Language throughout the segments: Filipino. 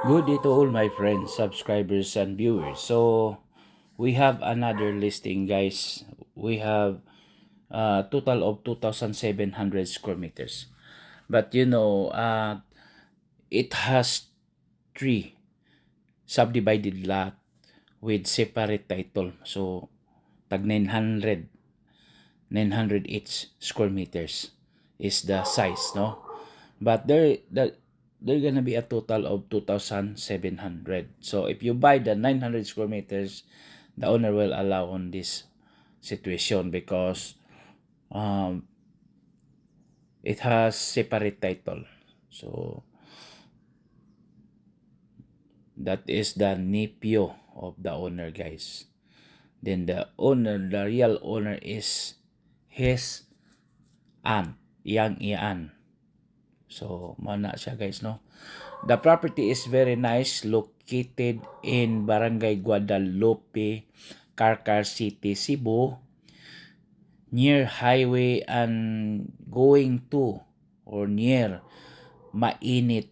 Good day to all my friends, subscribers, and viewers. So, we have another listing, guys. We have a total of 2,700 square meters. But it has three subdivided lot with separate title. So, tag 900 each square meters is the size, no? But there gonna be a total of 2,700. So if you buy the 900 square meters, the owner will allow on this situation because um, it has separate title. So that is the nephew of the owner, guys. Then the real owner is his aunt, yang ian. So, mana siya guys, no? The property is very nice, located in Barangay Guadalupe, Carcar City, Cebu, near highway and going to or near Mainit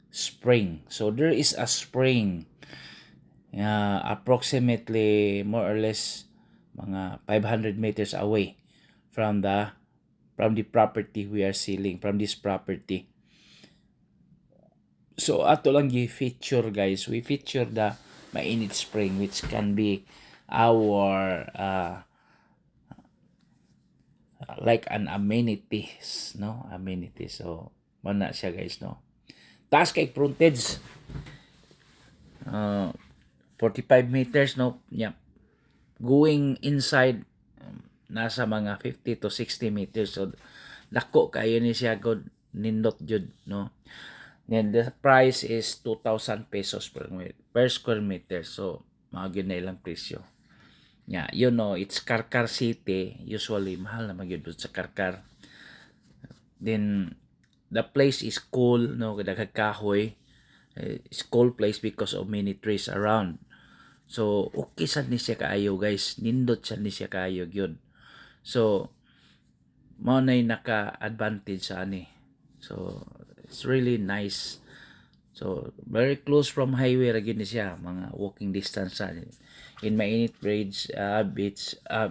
Spring. So, there is a spring approximately more or less mga 500 meters away from the property we are selling, from this property. So ato lang gi-feature guys, we feature the Mainit Spring which can be our like an amenities, no? Amenities. So mana siya guys, no? Taas kay frontage. Uh, 45 meters, no? Yeah. Going inside nasa mga 50 to 60 meters. So dako kayo ni siya god nindot jud, no? Then the price is 2,000 pesos per square meter. So, mga yun na ilang presyo. Yeah, it's Carcar City. Usually, mahal na magyud sa Carcar. Then, the place is cool, no? Daghang kahoy. It's cool place because of many trees around. So, okay sad ni siya kaayo, guys. Nindot sad ni siya kaayo, yun. So, mao na naka-advantage sa ani. So, it's really nice. So, very close from highway ra gyud ni siya, mga walking distance sa in Mainit Beach,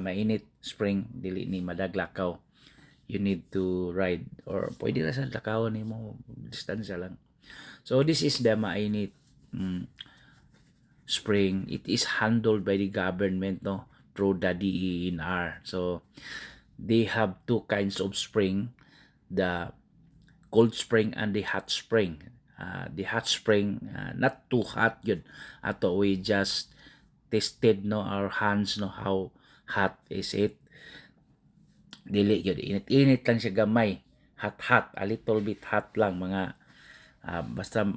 Mainit Spring, dili ni madaglakaw. You need to ride or pwede ra sa lakaw nimo, distansya lang. So, this is the Mainit Spring. It is handled by the government, no, through the DENR. So, they have two kinds of spring, the cold spring and the hot spring. The hot spring, not too hot yun. Ato we just tested no our hands no how hot is it. Dili yun, init-init lang siya gamay. Hot, a little bit hot lang mga basta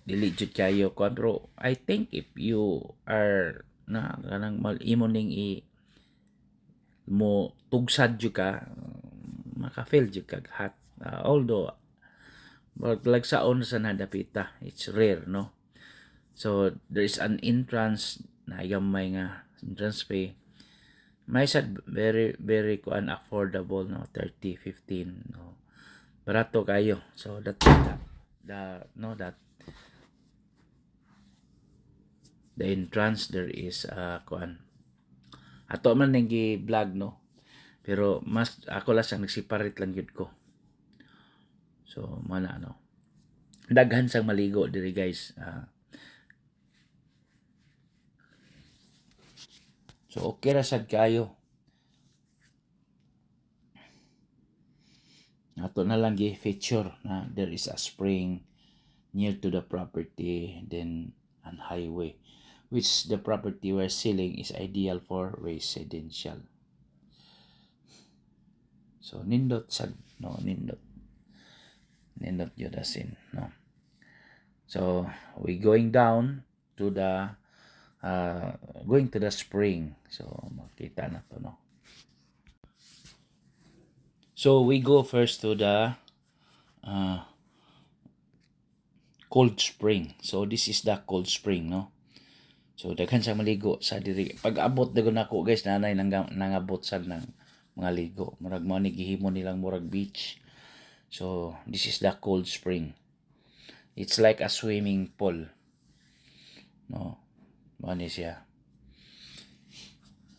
dili jud kayo kon. Pero I think if you are na kanang imo ning mo tugsad jud ka, maka-feel jud kag hot. Although lagsaon sa nadapita, it's rare, no? So there is an entrance na gamay nga entrance fee. May sad very very kuan affordable, no, 30, 15, no. Barato kayo. So that that the entrance there is kuan. Ato man ning gi-vlog, no. Pero mas ako lang sang nagseparate lang gyud ko. So mana no. Daghan sang maligo diri guys. So okay ra sad kayo. Ato na lang gi-feature na there is a spring near to the property, then an highway, which the property we're selling is ideal for residential. So nindot sad, no, nindot yun asin, no. So we going down to the going to the spring. So makita na to, no. So we go first to the cold spring. So this is the cold spring, no. So daghan sa maligo sa diri. Pag abot dagon nako guys, nanay nangabot sad ng mga ligo. Murag mo ni gihimo nilang murag beach. So this is the cold spring. It's like a swimming pool. No, mo ni siya.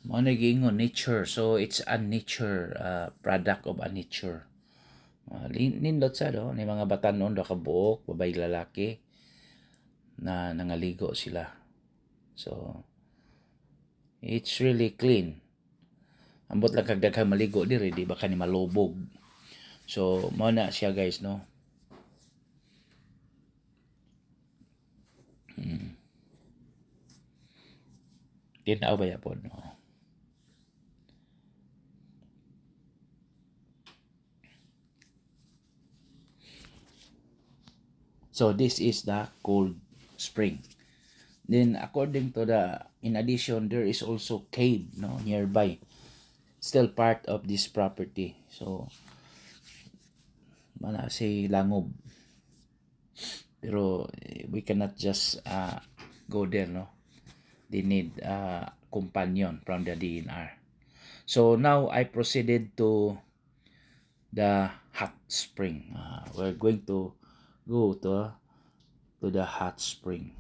Mo na giingon nature. So it's a nature product of a nature. Nindot sa do ni mga batanon do kabuok, babay lalaki na nangaligo sila. So it's really clean. Ambot lang kag daghang maligo diri di ba kani malubog. So mao na siya guys no. Tinaw ba yapon no. So this is the cold spring. Then according to in addition there is also cave no nearby. Still part of this property. So mana si langob. Pero we cannot just go there no. They need a companion from the DNR. So now I proceeded to the hot spring. We're going to go to the hot spring.